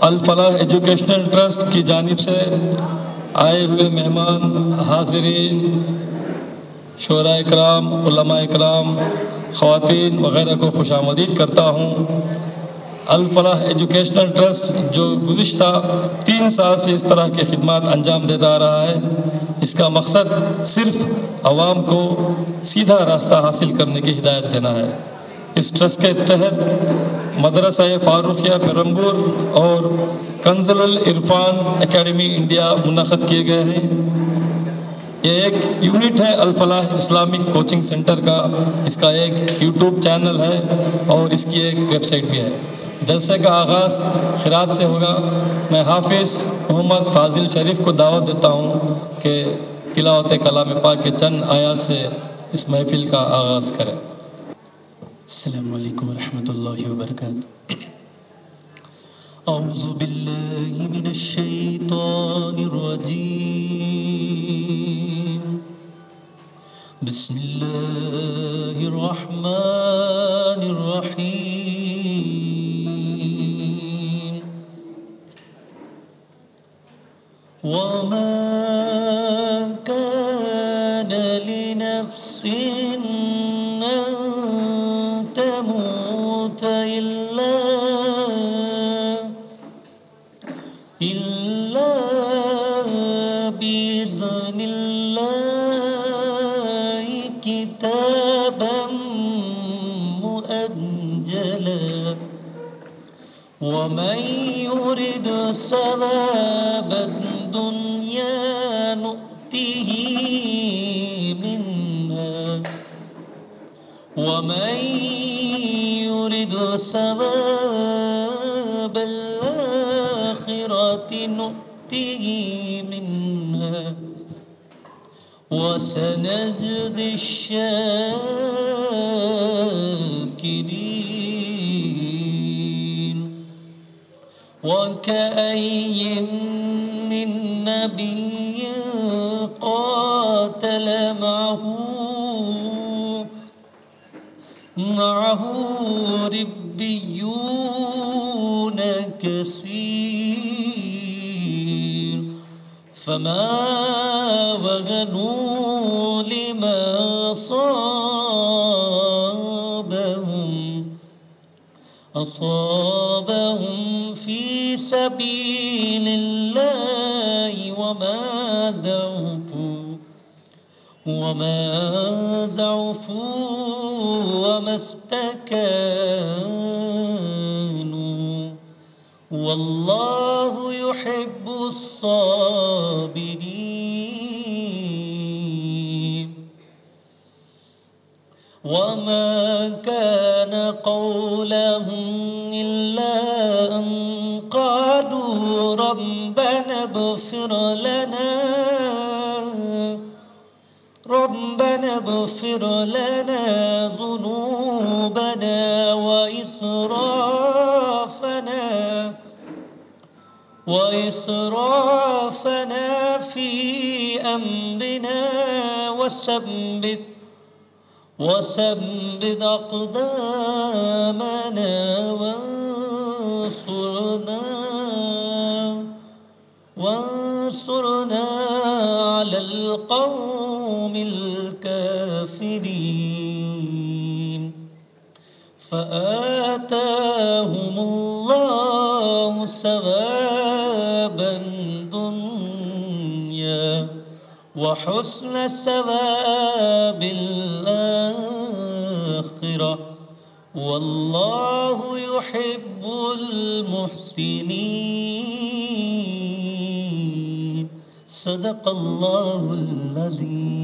الفلاح educational trust کی جانب سے آئے ہوئے مہمان حاضرین، شعراء اکرام، علماء اکرام، خواتین وغیرہ کو خوش آمدید کرتا ہوں۔ الفلاح ایجوکیشنل ٹرسٹ جو گزشتہ 3 سال سے اس طرح کے خدمات انجام دیتا آ رہا ہے، اس کا مقصد صرف عوام کو سیدھا راستہ حاصل کرنے کی ہدایت دینا ہے۔ اس ٹرسٹ کے تحت مدرسہ فاروقیہ پیرمبور اور کنزل العرفان اکیڈمی انڈیا منعقد کیے گئے ہیں۔ یہ ایک یونٹ ہے الفلاح اسلامک کوچنگ سینٹر کا، اس کا ایک یوٹیوب چینل ہے اور اس کی ایک ویب سائٹ بھی ہے۔ جلسے کا آغاز قرات سے ہوگا۔ میں حافظ محمد فاضل شریف کو دعوت دیتا ہوں کہ تلاوت کلام پاک کے چند آیات سے اس محفل کا آغاز کریں۔ السلام علیکم ورحمۃ اللہ وبرکاتہ۔ اعوذ باللہ من الشیطان الرجیم، بسم اللہ الرحمن الرحیم۔ وما كان لنفس أن تموت إلا بإذن الله كتابا مؤجلا، ومن يرد ثواب الدنيا نؤته منها، ومن يرد ثواب الآخرة نؤته منها، وسنجزي الشاكرين۔ وكأي من نبي قاتل معه ربيون كثير، فما وهنوا لما أصابهم في سبيل الله، وما ضعفوا وما استكانوا، والله يحب الصابرين۔ وما كان قولهم إلا أن قالوا ربنا اغفر لنا ذنوبنا وإسرافنا في أمرنا، وثبت أقدامنا وانصرنا على القوم الكافرين۔ فآتاهم الله ثواب الدنيا وحسن ثواب الآخرة، والله يحب المحسنين۔ صدق اللہ العظیم۔